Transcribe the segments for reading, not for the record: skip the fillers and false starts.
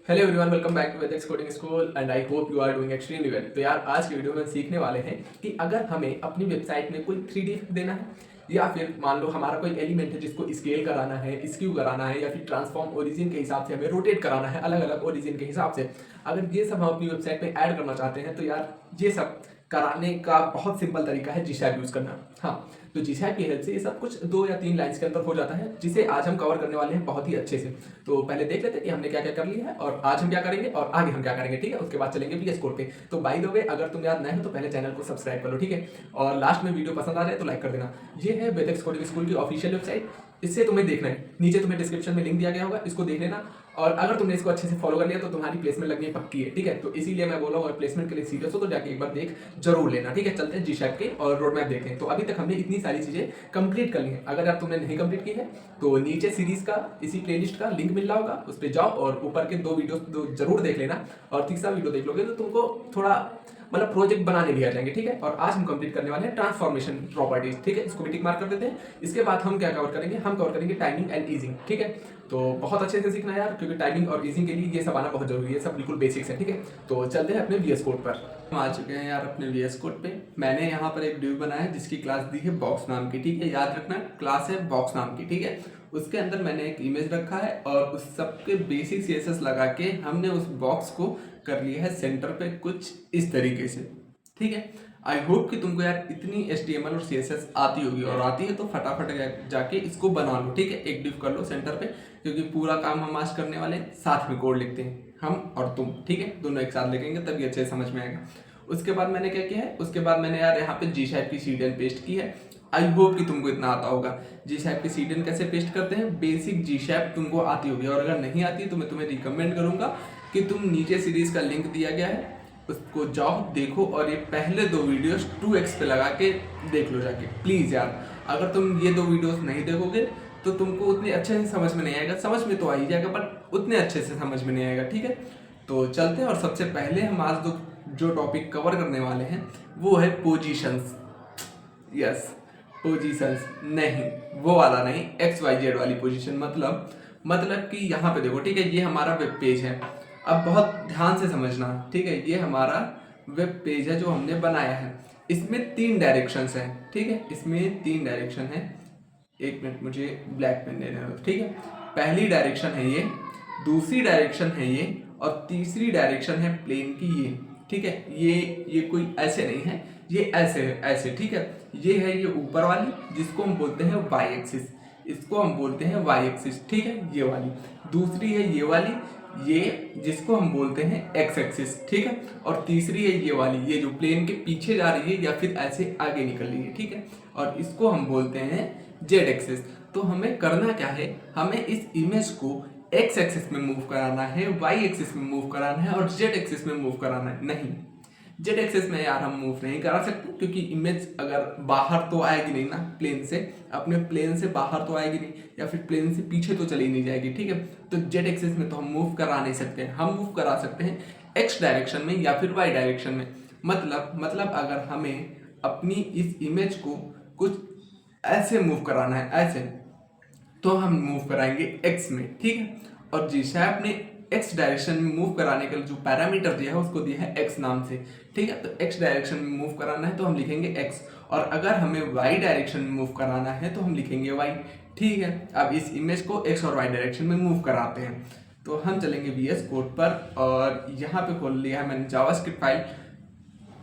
Hello everyone, welcome back to Vedex coding school and I hope you are doing extremely well. तो यार, आज की video में सीखने वाले हैं कि अगर हमें अपनी वेबसाइट में कोई 3D इफेक्ट देना है या फिर मान लो हमारा कोई एलिमेंट है जिसको स्केल कराना है, स्क्यू कराना है या फिर ट्रांसफॉर्म ओरिजिन के हिसाब से हमें रोटेट कराना है अलग अलग ओरिजिन के हिसाब से, अगर ये सब हम अपनी वेबसाइट में ऐड करना चाहते हैं तो यार ये सब कराने का बहुत सिंपल तरीका है जीशैप यूज करना। हाँ, तो जीशैप की हेल्प से ये सब कुछ 2 या 3 लाइन्स के अंदर हो जाता है, जिसे आज हम कवर करने वाले हैं बहुत ही अच्छे से। तो पहले देख लेते हैं कि हमने क्या क्या कर लिया है और आज हम क्या करेंगे और आगे हम क्या करेंगे, ठीक है। उसके बाद चलेंगे VS कोड पे। तो बाय द वे, अगर तुम यार नए हो तो पहले चैनल को सब्सक्राइब कर लो, ठीक है। और लास्ट में वीडियो पसंद आ जाए तो लाइक कर देना। ये है वेदेक्स कोडिंग स्कूल की ऑफिशियल वेबसाइट। इससे तुम्हें देखना है, नीचे तुम्हें डिस्क्रिप्शन में लिंक दिया गया होगा, इसको देख लेना। और अगर तुमने इसको अच्छे से फॉलो कर लिया तो तुम्हारी प्लेसमेंट लगनी पक्की है, ठीक है। तो इसीलिए मैं बोल रहा हूँ, अगर प्लेसमेंट के लिए सीरियस हो तो जाके एक बार देख जरूर लेना, ठीक है। चलते हैं जीशैप के और रोड मैप देखते हैं। तो अभी तक हमने इतनी सारी चीजें कंप्लीट कर ली है। अगर यार तुमने नहीं कंप्लीट की है तो नीचे सीरीज का इसी प्लेलिस्ट का लिंक मिल रहा होगा, उस पर जाओ और ऊपर के 2 वीडियो जरूर देख लेना। और तीसरा वीडियो देख लोगे तो तुमको थोड़ा मतलब प्रोजेक्ट बनाने भी आ जाएंगे, ठीक है। और आज हम कंप्लीट करने वाले हैं ट्रांसफॉर्मेशन प्रॉपर्टीज, ठीक है। इसको भी टिक मार्क कर देते हैं। इसके बाद हम क्या कवर करेंगे, हम कवर करेंगे टाइमिंग एंड ईजिंग, ठीक है। तो बहुत अच्छे से सीखना यार, क्योंकि टाइमिंग और ईजिंग के लिए ये सब आना बहुत जरूरी है, सब बिल्कुल बेसिक्स है, ठीक है। तो चलते हैं अपने VS कोड पर। हम आ चुके हैं यार अपने VS कोड पे। मैंने यहाँ पर एक डिव बनाया है जिसकी क्लास दी है बॉक्स नाम की, ठीक है। याद रखना, क्लास है बॉक्स नाम की, ठीक है। उसके अंदर मैंने एक इमेज रखा है और उस सबके बेसिक CSS लगा के हमने उस बॉक्स को कर लिया है सेंटर पे कुछ इस तरीके से, ठीक है। आई होप कि तुमको यार इतनी HTML और CSS आती होगी, और आती है तो फटाफट जाके इसको बना लो, ठीक है। एक डिव कर लो सेंटर पे, क्योंकि पूरा काम हम आज करने वाले हैं। साथ में कोड लिखते हैं हम और तुम, ठीक है। दोनों एक साथ लिखेंगे तभी अच्छे से समझ में आएगा। उसके बाद मैंने क्या किया है, उसके बाद मैंने यार यहाँ पे जीशैप की CDN पेस्ट की है। आई होप कि तुमको इतना आता होगा। जीशैप की CDN कैसे पेस्ट करते हैं, बेसिक जीशैप तुमको आती होगी, और अगर नहीं आती तो मैं तुम्हें रिकमेंड करूंगा कि तुम नीचे सीरीज का लिंक दिया गया है उसको जाओ देखो, और ये पहले 2 वीडियोस 2x पे लगा के देख लो जाके प्लीज यार। अगर तुम ये 2 वीडियोस नहीं देखोगे तो तुमको उतने अच्छे से समझ में नहीं आएगा। समझ में तो आ ही जाएगा बट उतने अच्छे से समझ में नहीं आएगा, ठीक है। तो चलते हैं, और सबसे पहले हम आज जो टॉपिक कवर करने वाले हैं वो है पोजीशंस। यस, पोजीशंस नहीं, वो वाला नहीं, XYZ वाली पोजीशन। मतलब कि यहाँ पे देखो, ठीक है। ये हमारा वेब पेज है। अब बहुत ध्यान से समझना, ठीक है। ये हमारा वेब पेज है जो हमने बनाया है। इसमें 3 डायरेक्शंस हैं, ठीक है। इसमें 3 डायरेक्शन है। एक मिनट, मुझे ब्लैक पेन लेने दो, ठीक है। पहली डायरेक्शन है ये, दूसरी डायरेक्शन है ये, और तीसरी डायरेक्शन है प्लेन की ये, ठीक है। ये कोई ऐसे नहीं है, ये ऐसे है, ऐसे, ठीक है। ये है ये ऊपर वाली जिसको हम बोलते हैं Y एक्सिस, इसको हम बोलते हैं Y एक्सिस, ठीक है। ये वाली दूसरी है ये वाली, ये जिसको हम बोलते हैं X एक्सिस, ठीक है। और तीसरी है ये वाली, ये जो प्लेन के पीछे जा रही है या फिर ऐसे आगे निकल रही है, ठीक है। और इसको हम बोलते हैं Z एक्सिस। तो हमें करना क्या है, हमें इस इमेज को X एक्सिस में मूव कराना है, Y एक्सिस में मूव कराना है और Z एक्सिस में मूव कराना है। नहीं, जेड एक्सेस में यार हम मूव नहीं करा सकते, क्योंकि इमेज अगर बाहर तो आएगी नहीं ना प्लेन से, अपने प्लेन से बाहर तो आएगी नहीं, या फिर प्लेन से पीछे तो चली नहीं जाएगी, ठीक है। तो जेड एक्सेस में तो हम मूव करा नहीं सकते। हम मूव करा सकते हैं X डायरेक्शन में या फिर Y डायरेक्शन में। मतलब अगर हमें अपनी इस इमेज को कुछ ऐसे मूव कराना है, ऐसे, तो हम मूव कराएंगे X में, ठीक है। और जीशैप ने X डायरेक्शन में मूव कराने के लिए जो पैरामीटर दिया है उसको दिया है X नाम से, ठीक है। तो X डायरेक्शन में मूव कराना है तो हम लिखेंगे X, और अगर हमें Y डायरेक्शन में मूव कराना है तो हम लिखेंगे Y, ठीक है। अब इस इमेज को X और Y डायरेक्शन में मूव कराते हैं। तो हम चलेंगे VS कोड पर, और यहाँ पे खोल लिया है मैंने जावास्क्रिप्ट फाइल।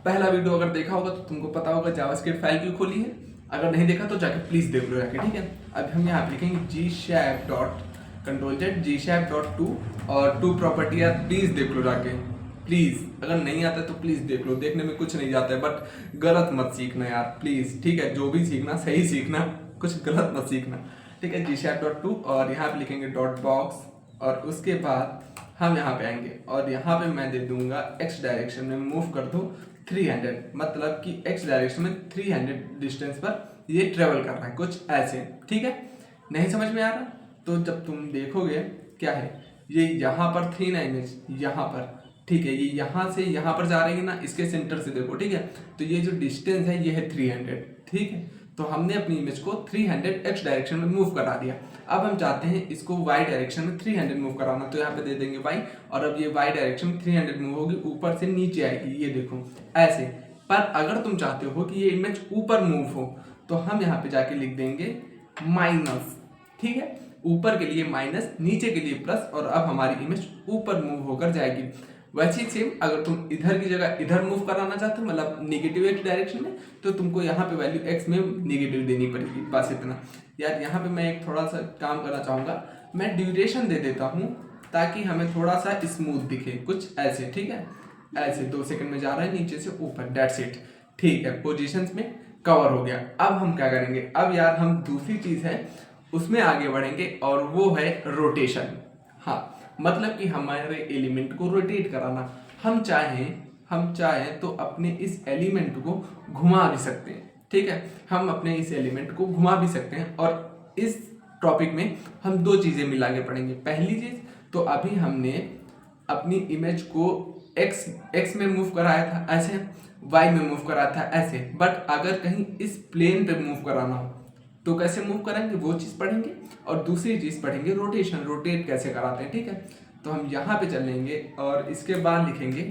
पहला वीडियो अगर देखा होगा तो तुमको पता होगा जावास्क्रिप्ट फाइल क्यों खोली है। अगर नहीं देखा तो जाके प्लीज देख लो जाके, ठीक है। अब हम यहाँ पे लिखेंगे gshap.Ctrl+Z और 2 प्रॉपर्टी यार प्लीज देख लो जाके, प्लीज। अगर नहीं आता तो प्लीज देख लो, देखने में कुछ नहीं जाता है, बट गलत मत सीखना यार प्लीज, ठीक है। जो भी सीखना सही सीखना, कुछ गलत मत सीखना, ठीक है। gshap.2 और यहाँ पे लिखेंगे .box, और उसके बाद हम यहाँ पे आएंगे और यहाँ पे मैं दे दूंगा X डायरेक्शन में मूव कर दो 300, मतलब कि X डायरेक्शन में 300 डिस्टेंस पर ये ट्रेवल कर रहा है, कुछ ऐसे, ठीक है। नहीं समझ में आ रहा तो जब तुम देखोगे क्या है, ये यहाँ पर थी ना इमेज, यहाँ पर, ठीक है। ये यहाँ से यहाँ पर जा रही है ना, इसके सेंटर से देखो, ठीक है। तो ये जो डिस्टेंस है ये है 300, ठीक है। तो हमने अपनी इमेज को 300 x डायरेक्शन में मूव करा दिया। अब हम चाहते हैं इसको y डायरेक्शन में 300 मूव कराना, तो यहाँ पे दे देंगे y, और अब ये y डायरेक्शन में 300 मूव होगी, ऊपर से नीचे आएगी, ये देखो ऐसे। पर अगर तुम चाहते हो कि ये इमेज ऊपर मूव हो तो हम यहाँ पे जाके लिख देंगे माइनस, ठीक है, ऊपर के लिए माइनस, नीचे के लिए प्लस, और अब हमारी इमेज ऊपर मूव होकर जाएगी। वैसे ही सेम अगर तुम इधर की जगह इधर मूव कराना चाहते हो, मतलब नेगेटिव x डायरेक्शन में, तो तुमको यहाँ पे वैल्यू x में नेगेटिव देनी पड़ेगी, बस इतना। यार यहाँ पे मैं एक थोड़ा सा काम करना चाहूँगा, मैं ड्यूरेशन दे देता हूँ ताकि हमें थोड़ा सा स्मूथ दिखे, कुछ ऐसे, ठीक है, ऐसे 2 सेकंड में जा रहा है नीचे से ऊपर, दैट्स इट, ठीक है, पोजीशंस में कवर हो गया। अब हम क्या करेंगे, अब यार हम दूसरी चीज़ है उसमें आगे बढ़ेंगे, और वो है रोटेशन। हाँ, मतलब कि हमारे एलिमेंट को रोटेट कराना। हम चाहें तो अपने इस एलिमेंट को घुमा भी सकते हैं, ठीक है, हम अपने इस एलिमेंट को घुमा भी सकते हैं। और इस टॉपिक में हम 2 चीज़ें मिला के पढ़ेंगे। पहली चीज़ तो अभी हमने अपनी इमेज को x में मूव कराया था ऐसे, y में मूव कराया था ऐसे, बट अगर कहीं इस प्लेन पे मूव कराना हो तो कैसे मूव करेंगे वो चीज़ पढ़ेंगे। और दूसरी चीज़ पढ़ेंगे रोटेशन, रोटेट कैसे कराते हैं, ठीक है। तो हम यहाँ पे चलेंगे और इसके बाद लिखेंगे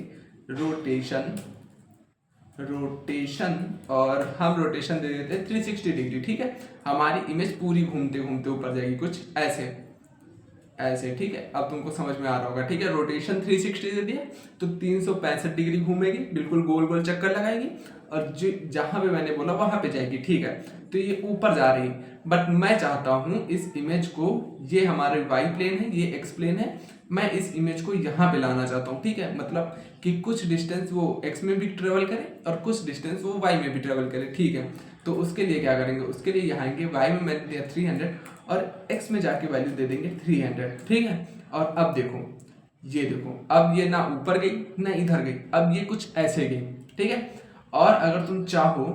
रोटेशन, और हम रोटेशन दे देते हैं 360 डिग्री, ठीक है। हमारी इमेज पूरी घूमते घूमते ऊपर जाएगी, कुछ ऐसे, ठीक है। अब तुमको समझ में आ रहा होगा, ठीक है। रोटेशन 360 दे दिया तो 365 डिग्री घूमेगी, बिल्कुल गोल गोल चक्कर लगाएगी, और जो जहां पे मैंने बोला वहां पे जाएगी, ठीक है। तो ये ऊपर जा रही, बट मैं चाहता हूं इस इमेज को, ये हमारे y प्लेन है, ये x प्लेन है, मैं इस इमेज को यहाँ पे लाना चाहता हूँ, ठीक है। मतलब कि कुछ डिस्टेंस वो x में भी ट्रेवल करे और कुछ डिस्टेंस वो y में भी ट्रेवल करे, ठीक है। तो उसके लिए क्या करेंगे, उसके लिए यहाँ आएंगे, y में मैंने दिया 300 और x में जाके वैल्यू दे देंगे 300, ठीक है। और अब देखो, ये देखो, अब ये ना ऊपर गई ना इधर गई, अब ये कुछ ऐसे गई, ठीक है। और अगर तुम चाहो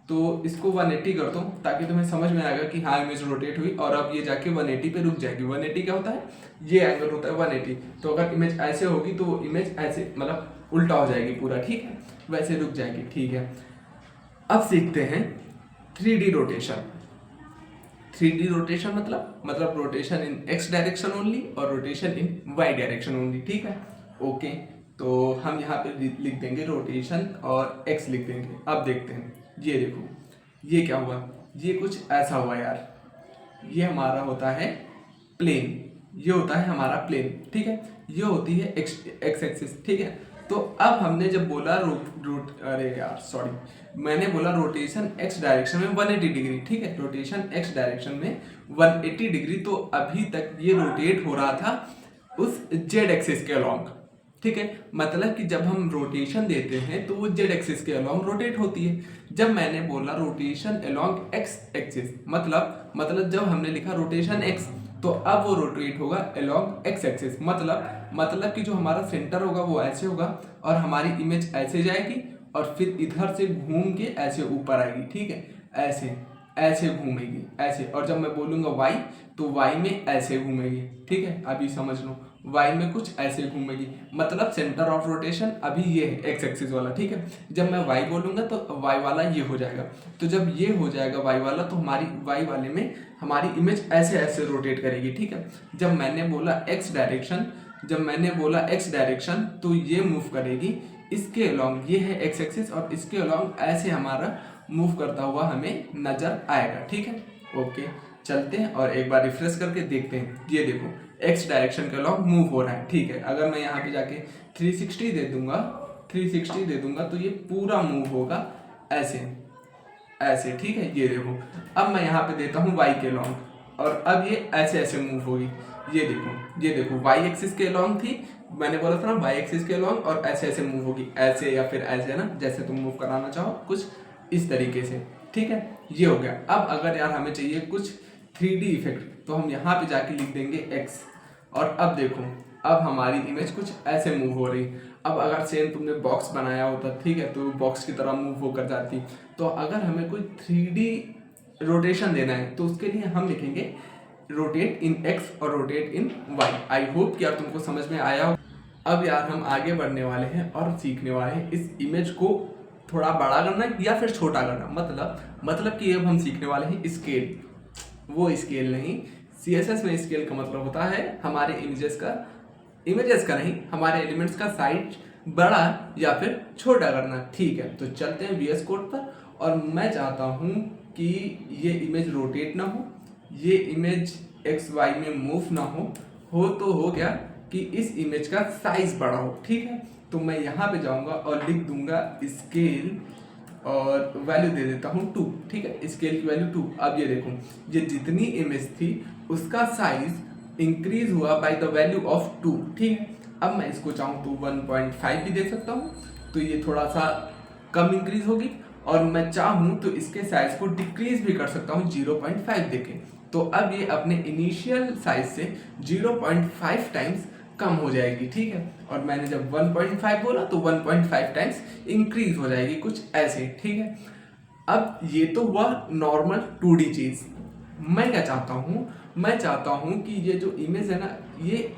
तो इसको 180 कर दो ताकि तुम्हें समझ में आएगा कि हाँ इमेज रोटेट हुई, और अब ये जाके 180 पे रुक जाएगी। 180 क्या होता है, ये एंगल होता है 180। तो अगर इमेज ऐसे होगी तो वो इमेज ऐसे, मतलब उल्टा हो जाएगी पूरा, ठीक है, वैसे रुक जाएगी, ठीक है। अब सीखते हैं 3D रोटेशन। 3D रोटेशन मतलब rotation in x direction only और rotation in y direction only, ठीक है, ओके। तो हम यहाँ पे लिख देंगे रोटेशन और x लिख देंगे। अब देखते हैं, ये देखो, ये क्या हुआ, ये कुछ ऐसा हुआ यार, ये हमारा होता है प्लेन, ये होता है हमारा प्लेन, ठीक है, ये होती है x एक्सिस, ठीक है। तो अब हमने जब बोला अरे यार सॉरी, मैंने बोला रोटेशन x डायरेक्शन में 180 डिग्री, ठीक है, रोटेशन x डायरेक्शन में 180 डिग्री। तो अभी तक ये रोटेट हो रहा था उस z एक्सिस के अलॉन्ग, ठीक है। मतलब कि जब हम रोटेशन देते हैं तो वो z एक्सिस के अलॉन्ग रोटेट होती है। जब मैंने बोला रोटेशन अलॉन्ग x एक्सिस, मतलब जब हमने लिखा रोटेशन x, तो अब वो रोटेट होगा अलॉन्ग x एक्सिस, मतलब कि जो हमारा सेंटर होगा वो ऐसे होगा और हमारी इमेज ऐसे जाएगी और फिर इधर से घूम के ऐसे ऊपर आएगी, ठीक है, ऐसे घूमेगी ऐसे। और जब मैं बोलूँगा y तो y में ऐसे घूमेगी, ठीक है, अभी समझ लो, y में कुछ ऐसे घूमेगी, मतलब सेंटर ऑफ रोटेशन अभी ये है x एक्सिस वाला, ठीक है। जब मैं y बोलूँगा तो y वाला ये हो जाएगा, तो जब ये हो जाएगा y वाला तो हमारी y वाले में हमारी इमेज ऐसे रोटेट करेगी, ठीक है। जब मैंने बोला x डायरेक्शन तो ये मूव करेगी इसके अलॉन्ग, ये है x एक्सिस और इसके अलॉन्ग ऐसे हमारा मूव करता हुआ हमें नजर आएगा, ठीक है, ओके। चलते हैं और एक बार रिफ्रेश करके देखते हैं, ये देखो x डायरेक्शन के अलॉन्ग मूव हो रहा है, ठीक है। अगर मैं यहाँ पे जाके 360 दे दूंगा तो ये पूरा मूव होगा ऐसे, ठीक है, ये देखो। अब मैं यहाँ पे देता हूँ y के अलॉन्ग और अब ये ऐसे मूव होगी, ये देखो y एक्सिस के अलॉन्ग थी, मैंने बोला था ना y एक्सिस के अलॉन्ग, और ऐसे मूव होगी, ऐसे या फिर ऐसे ना, जैसे तुम मूव कराना चाहो कुछ इस तरीके से, ठीक है, ये हो गया। अब अगर यार हमें चाहिए कुछ 3D इफेक्ट तो हम यहाँ पे जाके लिख देंगे x, और अब देखो, अब हमारी इमेज कुछ ऐसे मूव हो रही। अब अगर सेम तुमने बॉक्स बनाया होता, ठीक है, तो बॉक्स की तरह मूव होकर जाती। तो अगर हमें कोई 3D रोटेशन देना है तो उसके लिए हम लिखेंगे रोटेट इन x और rotate in y। I hope कि यार तुमको समझ में आया हो। अब यार हम आगे बढ़ने वाले हैं और सीखने वाले हैं इस इमेज को थोड़ा बड़ा करना है या फिर छोटा करना, मतलब कि अब हम सीखने वाले हैं स्केल। वो स्केल नहीं, CSS में स्केल का मतलब होता है हमारे इमेजेस का नहीं, हमारे एलिमेंट्स का साइज बड़ा या फिर छोटा करना। ठीक है, तो चलते हैं VS कोड पर। और मैं चाहता हूँ कि ये इमेज रोटेट ना हो, ये इमेज XY में मूव ना हो तो हो गया कि इस इमेज का साइज बड़ा हो। ठीक है, तो मैं यहाँ पे जाऊँगा और लिख दूंगा स्केल और वैल्यू दे देता हूँ 2। ठीक है, स्केल की वैल्यू 2। अब ये देखो, ये जितनी इमेज थी उसका साइज इंक्रीज हुआ बाय द वैल्यू ऑफ 2। ठीक है, अब मैं इसको चाहूँ तो 1.5 भी दे सकता हूँ, तो ये थोड़ा सा कम इंक्रीज होगी। और मैं चाहूँ तो इसके साइज को डिक्रीज भी कर सकता हूँ 0.5 देके। तो अब ये अपने इनिशियल साइज से 0.5 टाइम्स कम हो जाएगी। ठीक है, और मैंने जब 1.5 बोला तो 1.5 टाइम्स इंक्रीज हो जाएगी, कुछ ऐसे। ठीक है, अब ये तो हुआ नॉर्मल 2D चीज। मैं क्या चाहता हूँ, मैं चाहता हूँ कि ये जो इमेज है ना, ये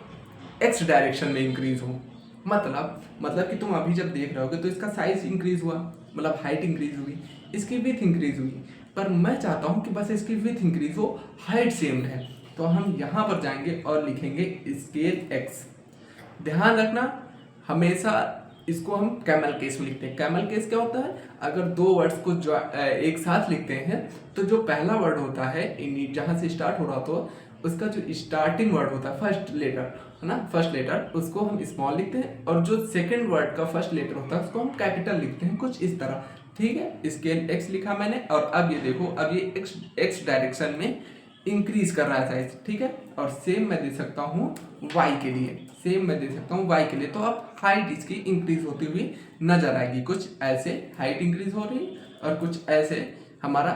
X डायरेक्शन में इंक्रीज हो। मतलब कि तुम अभी जब देख रहे होगे तो इसका साइज इंक्रीज हुआ, मतलब हाइट इंक्रीज हुई, इसकी विथ इंक्रीज हुई। पर मैं चाहता हूँ कि बस इसकी विथ इंक्रीज हो, हाइट सेम रहे। तो हम यहाँ पर जाएंगे और लिखेंगे स्केल X। ध्यान रखना, हमेशा इसको हम कैमल केस में लिखते हैं। कैमल केस क्या होता है, अगर दो वर्ड्स को एक साथ लिखते हैं तो जो पहला वर्ड होता है जहाँ से स्टार्ट हो रहा तो उसका जो स्टार्टिंग वर्ड होता है, फर्स्ट लेटर है ना, फर्स्ट लेटर, उसको हम स्मॉल लिखते हैं, और जो सेकंड वर्ड का फर्स्ट लेटर होता है उसको हम कैपिटल लिखते हैं, कुछ इस तरह। ठीक है, स्केल X लिखा मैंने, और अब ये देखो, अब ये X डायरेक्शन में इंक्रीज कर रहा है साइज। ठीक है, और सेम मैं दे सकता हूँ Y के लिए, सेम मैं दे सकता हूँ Y के लिए। तो अब हाइट इसकी इंक्रीज होती हुई नजर आएगी, कुछ ऐसे हाइट इंक्रीज हो रही और कुछ ऐसे हमारा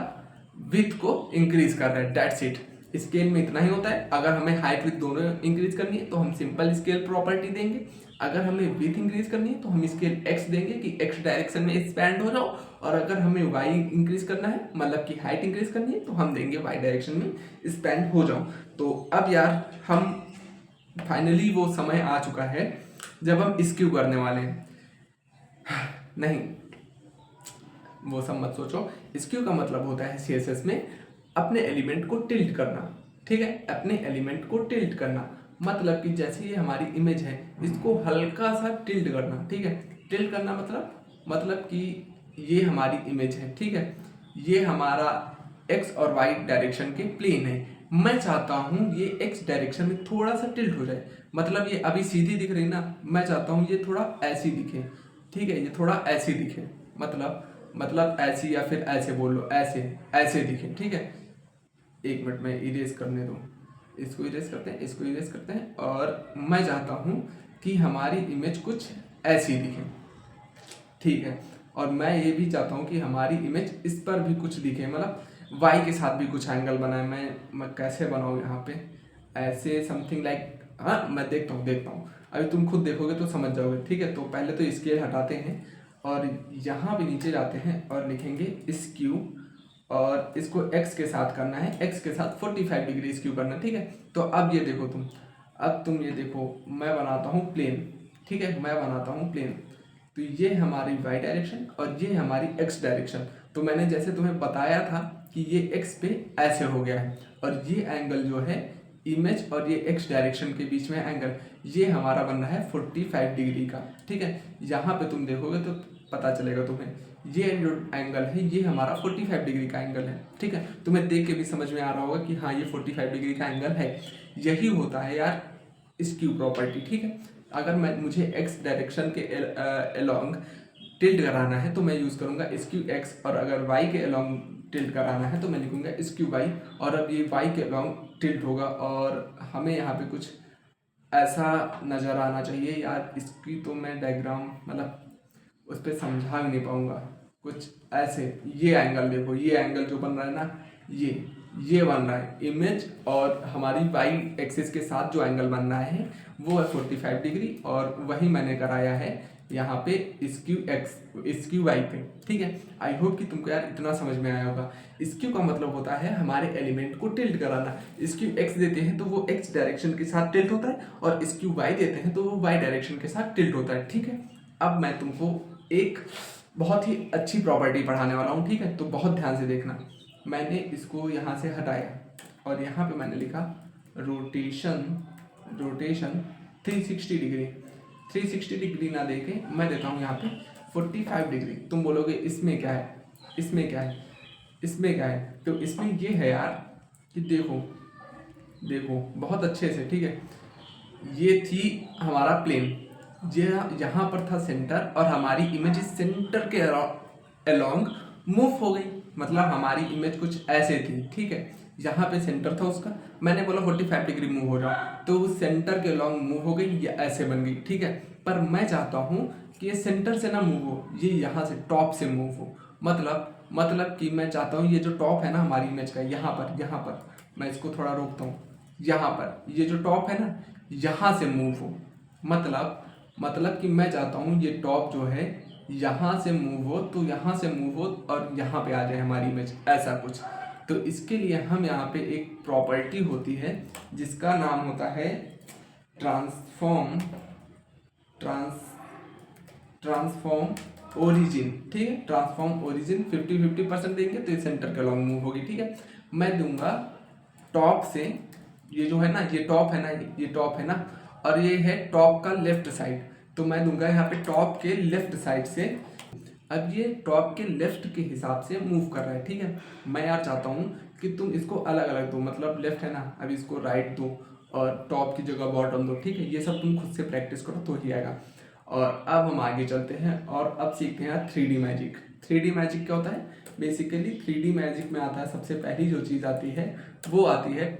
विथ को इंक्रीज कर रहा है। That's it. स्केल में इतना ही होता है। अगर हमें हाइट विथ दोनों इंक्रीज करनी है तो हम सिंपल स्केल प्रॉपर्टी देंगे, अगर हमें विथ इंक्रीज करनी है तो हम स्केल X देंगे कि X डायरेक्शन में एक्सपैंड हो जाओ, और अगर हमें Y इंक्रीज करना है, मतलब कि हाइट इंक्रीज करनी है, तो हम देंगे Y डायरेक्शन में एक्सपैंड हो जाओ। तो अब यार हम फाइनली वो समय आ चुका है जब हम स्क्यू करने वाले हैं। नहीं, वो सब मत सोचो। स्क्यू का मतलब होता है CSS में अपने एलिमेंट को टिल्ट करना। ठीक है, अपने एलिमेंट को टिल्ट करना, मतलब कि जैसे ये हमारी इमेज है इसको हल्का सा टिल्ट करना। ठीक है, टिल्ट करना मतलब कि ये हमारी इमेज है। ठीक है, ये हमारा X और Y डायरेक्शन के प्लेन है। मैं चाहता हूँ ये X डायरेक्शन में थोड़ा सा टिल्ट हो जाए, मतलब ये अभी सीधी दिख रही ना, मैं चाहता हूँ ये थोड़ा ऐसी दिखे। ठीक है, ये थोड़ा ऐसी दिखे, मतलब ऐसी, या फिर ऐसे बोल लो, ऐसे दिखे। ठीक है, एक मिनट में इरेज करने दो, इसको इरेज करते हैं, इसको इरेज करते हैं, और मैं चाहता हूँ कि हमारी इमेज कुछ ऐसी दिखे। ठीक है, और मैं ये भी चाहता हूँ कि हमारी इमेज इस पर भी कुछ दिखे, मतलब Y के साथ भी कुछ एंगल बनाए। मैं कैसे बनाऊँ यहाँ पे, ऐसे समथिंग लाइक, हाँ मैं देखता हूँ, अभी तुम खुद देखोगे तो समझ जाओगे। ठीक है, तो पहले तो स्केल हटाते हैं और यहाँ पे नीचे जाते हैं और लिखेंगे स्क्यू, और इसको X के साथ करना है, X के साथ 45 डिग्री स्क्यू करना है। ठीक है, तो अब ये देखो तुम ये देखो, मैं बनाता हूँ प्लेन। ठीक है, मैं बनाता हूँ प्लेन, तो ये हमारी Y डायरेक्शन और ये हमारी X डायरेक्शन। तो मैंने जैसे तुम्हें बताया था कि ये X पे ऐसे हो गया है, और ये एंगल जो है इमेज और ये X डायरेक्शन के बीच में एंगल, ये हमारा बन रहा है 45 डिग्री का। ठीक है, यहाँ पे तुम देखोगे तो पता चलेगा तुम्हें, ये जो एंगल है ये हमारा 45 डिग्री का एंगल है। ठीक है, तुम्हें देख के भी समझ में आ रहा होगा कि हाँ ये 45 डिग्री का एंगल है। यही होता है यार स्क्यू प्रॉपर्टी। ठीक है, अगर मुझे X डायरेक्शन के अलोंग टिल्ट कराना है तो मैं यूज़ करूँगा स्क्यू X, और अगर Y के अलोंग टिल्ट कराना है तो मैं लिखूँगा स्क्यू Y। और अब ये Y के अलोंग टिल्ट होगा, और हमें यहाँ पे कुछ ऐसा नज़र आना चाहिए यार। इसकी तो मैं डायग्राम मतलब उस पर समझा भी नहीं पाऊँगा, कुछ ऐसे। ये एंगल देखो, ये एंगल जो बन रहा है ना, ये बन रहा है इमेज और हमारी Y एक्सिस के साथ जो एंगल बन रहा है वो है 45 डिग्री, और वही मैंने कराया है यहाँ पे स्क्यू Y पे। ठीक है, आई होप कि तुमको यार इतना समझ में आया होगा। स्क्यू का मतलब होता है हमारे एलिमेंट को टिल्ट कराना। स्क्यू X देते हैं तो वो X डायरेक्शन के साथ टिल्ट होता है, और स्क्यू Y देते हैं तो वो Y डायरेक्शन के साथ टिल्ट होता है। ठीक है, अब मैं तुमको एक बहुत ही अच्छी प्रॉपर्टी पढ़ाने वाला हूँ, ठीक है। तो बहुत ध्यान से देखना। मैंने इसको यहाँ से हटाया और यहाँ पे मैंने लिखा रोटेशन, रोटेशन 360 डिग्री। 360 डिग्री ना देके मैं देता हूँ यहाँ पे 45 डिग्री। तुम बोलोगे इसमें क्या है, इसमें क्या है, इसमें क्या है? तो इसमें ये है यार कि देखो, देखो बहुत अच्छे से, ठीक है। ये थी हमारा प्लेन, ये यहाँ पर था सेंटर और हमारी इमेज सेंटर के अलोंग मूव हो गई। मतलब हमारी इमेज कुछ ऐसे थी, ठीक है। यहाँ पे सेंटर था उसका, मैंने बोला 45 डिग्री मूव हो जाओ, तो वो सेंटर के अलोंग मूव हो गई, ये ऐसे बन गई, ठीक है। पर मैं चाहता हूँ कि ये सेंटर से ना मूव हो, ये यहाँ से टॉप से मूव हो। मतलब कि मैं चाहता हूँ ये जो टॉप है ना हमारी इमेज का, यहाँ पर मैं इसको थोड़ा रोकता हूँ, यहाँ पर ये जो टॉप है ना यहाँ से मूव हो। मतलब कि मैं चाहता हूँ ये टॉप जो है यहाँ से मूव हो, तो यहाँ से मूव हो और यहाँ पे आ जाए हमारी इमेज, ऐसा कुछ। तो इसके लिए हम यहाँ पे एक प्रॉपर्टी होती है जिसका नाम होता है ट्रांसफॉर्म ओरिजिन, ठीक है। ट्रांसफॉर्म ओरिजिन 50-50% देंगे तो ये सेंटर के अलॉन्ग मूव होगी, ठीक है। मैं दूंगा टॉप से, ये जो है ना ये टॉप है ना, ये टॉप है ना, और ये है टॉप का लेफ्ट साइड, तो मैं दूंगा यहाँ पे टॉप के लेफ्ट साइड से। अब ये टॉप के लेफ्ट के हिसाब से मूव कर रहा है, ठीक है। मैं यार चाहता हूँ कि तुम इसको अलग अलग दो, मतलब लेफ्ट है ना, अब इसको राइट दो और टॉप की जगह बॉटम दो, ठीक है। ये सब तुम खुद से प्रैक्टिस करो तो ही आएगा। और अब हम आगे चलते हैं और अब सीखते हैं 3D मैजिक। 3D मैजिक क्या होता है? बेसिकली 3D मैजिक में आता है, सबसे पहली जो चीज़ आती है वो आती है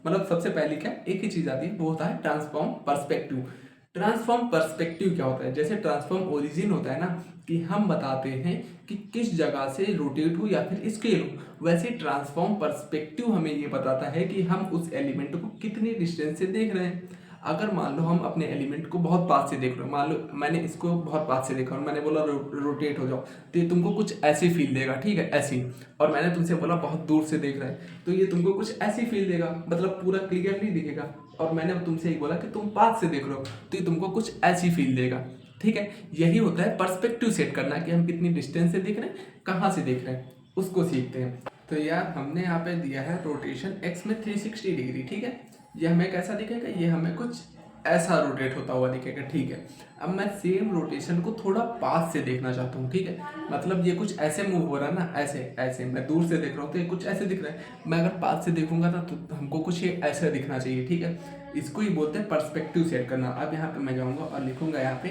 मतलब सबसे पहली क्या, एक ही चीज़ आती है, वो होता है ट्रांसफॉर्म पर्सपेक्टिव। ट्रांसफॉर्म पर्सपेक्टिव क्या होता है? जैसे ट्रांसफॉर्म ओरिजिन होता है ना, कि हम बताते हैं कि किस जगह से रोटेट हो या फिर स्केल हो, वैसे ट्रांसफॉर्म पर्सपेक्टिव हमें ये बताता है कि हम उस एलिमेंट को कितनी डिस्टेंस से देख रहे हैं। अगर मान लो हम अपने एलिमेंट को बहुत पास से देख रहे हो, मान लो मैंने इसको बहुत पास से देखा और मैंने बोला रोटेट हो जाओ, तो ये तुमको कुछ ऐसी फील देगा, ठीक है, ऐसी। और मैंने तुमसे बोला बहुत दूर से देख रहे हैं, तो ये तुमको कुछ ऐसी फील देगा, मतलब पूरा क्लियरली दिखेगा। और मैंने तुमसे एक बोला कि तुम पास से देख रहे हो, तो ये तुमको कुछ ऐसी फील देगा, ठीक है। यही होता है पर्सपेक्टिव सेट करना, कि हम कितनी डिस्टेंस से देख रहे हैं, कहाँ से देख रहे हैं, उसको सीखते हैं। तो यार हमने यहाँ पे दिया है रोटेशन एक्स में 360 डिग्री, ठीक है। ये हमें कैसा दिखेगा? ये हमें कुछ ऐसा रोटेट होता हुआ दिखेगा, ठीक है। अब मैं सेम रोटेशन को थोड़ा पास से देखना चाहता हूँ, ठीक है। मतलब ये कुछ ऐसे मूव हो रहा है ना, ऐसे ऐसे, मैं दूर से देख रहा हूँ तो ये कुछ ऐसे दिख रहा है। मैं अगर पास से देखूंगा ना तो हमको कुछ ये ऐसा दिखना चाहिए, ठीक है। इसको ही बोलते हैं पर्सपेक्टिव सेट करना। अब यहाँ पे मैं जाऊँगा और लिखूंगा यहाँ पे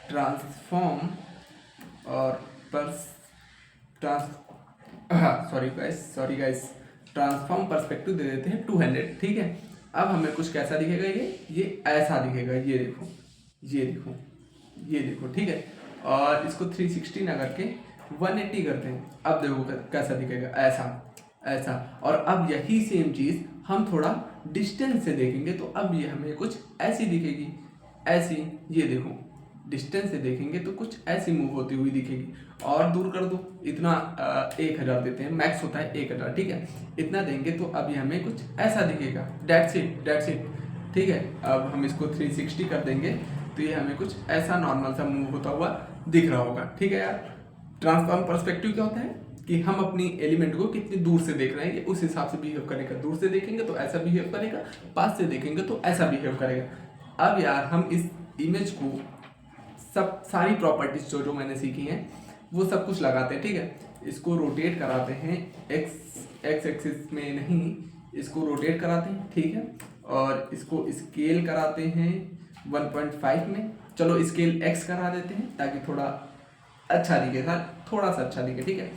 ट्रांसफॉर्म और सॉरी गाइस, ट्रांसफॉर्म पर्सपेक्टिव दे देते हैं 200, ठीक है। अब हमें कुछ कैसा दिखेगा, ये ऐसा दिखेगा, ये देखो, ये देखो, ये देखो, ठीक है। और इसको 360 ना करके 180 करते हैं। अब देखो कैसा दिखेगा, ऐसा। और अब यही सेम चीज़ हम थोड़ा डिस्टेंस से देखेंगे, तो अब ये हमें कुछ ऐसी दिखेगी, ऐसी। ये देखो, डिस्टेंस से देखेंगे तो कुछ ऐसी मूव होती हुई दिखेगी। और दूर कर दो, इतना 1000 देते हैं, मैक्स होता है 1000, ठीक है। इतना देंगे तो अभी हमें कुछ ऐसा दिखेगा, डेट्स इट, ठीक है। अब हम इसको 360 कर देंगे तो ये हमें कुछ ऐसा नॉर्मल सा मूव होता हुआ दिख रहा होगा, ठीक है यार। ट्रांसफॉर्म पर्सपेक्टिव क्या होता है कि हम अपनी एलिमेंट को कितनी दूर से देख रहे हैं, ये उस हिसाब से बिहेव करेगा। दूर से देखेंगे तो ऐसा बिहेव करेगा, पास से देखेंगे तो ऐसा बिहेव करेगा। अब यार हम इस इमेज को सारी प्रॉपर्टीज जो मैंने सीखी हैं वो सब कुछ लगाते हैं, ठीक है। इसको रोटेट कराते हैं एक्स एक्सिस में नहीं, इसको रोटेट कराते हैं, ठीक है। और इसको स्केल कराते हैं 1.5 में। चलो स्केल एक्स करा देते हैं ताकि थोड़ा अच्छा दिखे, थोड़ा सा अच्छा दिखे, ठीक है।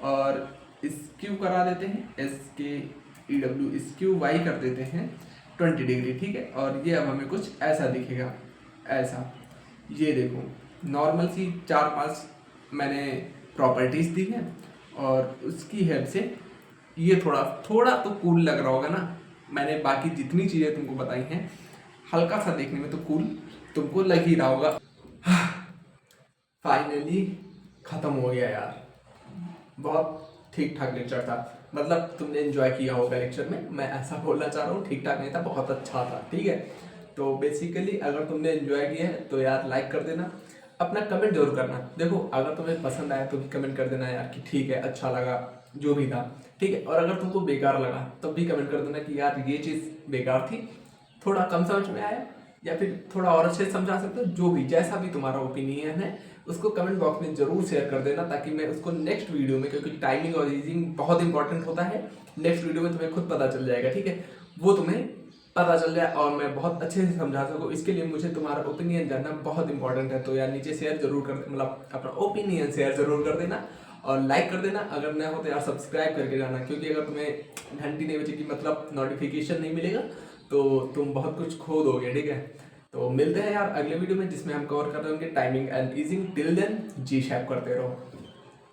और स्क्यू करा देते हैं SKEW, स्क्यू वाई कर देते हैं 20 डिग्री, ठीक है। और ये अब हमें कुछ ऐसा दिखेगा, ऐसा। ये देखो, नॉर्मल सी 4-5 मैंने प्रॉपर्टीज दी हैं और उसकी हेल्प से ये थोड़ा तो कूल लग रहा होगा ना। मैंने बाकी जितनी चीज़ें तुमको बताई हैं, हल्का सा देखने में तो कूल तुमको लग ही रहा होगा। फाइनली ख़त्म हो गया यार, बहुत ठीक ठाक लेक्चर था। मतलब तुमने एंजॉय किया होगा लेक्चर में, मैं ऐसा बोलना चाह रहा हूँ। ठीक ठाक नहीं था, बहुत अच्छा था, ठीक है। तो बेसिकली अगर तुमने एंजॉय किया है तो यार लाइक कर देना। अपना कमेंट जरूर करना। देखो अगर तुम्हें पसंद आया तो भी कमेंट कर देना यार कि ठीक है, अच्छा लगा, जो भी था ठीक है। और अगर तुमको बेकार लगा तब भी कमेंट कर देना कि यार ये चीज़ बेकार थी, थोड़ा कम समझ में आया, या फिर थोड़ा और अच्छे से समझा सकते हो, जो भी जैसा भी तुम्हारा ओपिनियन है उसको कमेंट बॉक्स में जरूर शेयर कर देना, ताकि मैं उसको नेक्स्ट वीडियो में, क्योंकि टाइमिंग और रीजिंग बहुत इंपॉर्टेंट होता है, नेक्स्ट वीडियो में तुम्हें खुद पता चल जाएगा, ठीक है। वो तुम्हें पता चल जाए और मैं बहुत अच्छे से समझा सकूँ, इसके लिए मुझे तुम्हारा ओपिनियन जानना बहुत इंपॉर्टेंट है। तो यार नीचे शेयर जरूर कर, मतलब अपना ओपिनियन शेयर जरूर कर देना और लाइक कर देना। अगर नया हो तो यार सब्सक्राइब करके जाना, क्योंकि अगर तुम्हें घंटी नहीं बजेगी, मतलब नोटिफिकेशन नहीं मिलेगा, तो तुम बहुत कुछ खो दोगे, ठीक है। तो मिलते हैं यार अगले वीडियो में, जिसमें हम कवर कर रहे होंगे timing and easing. Till then जी शैप करते रहो।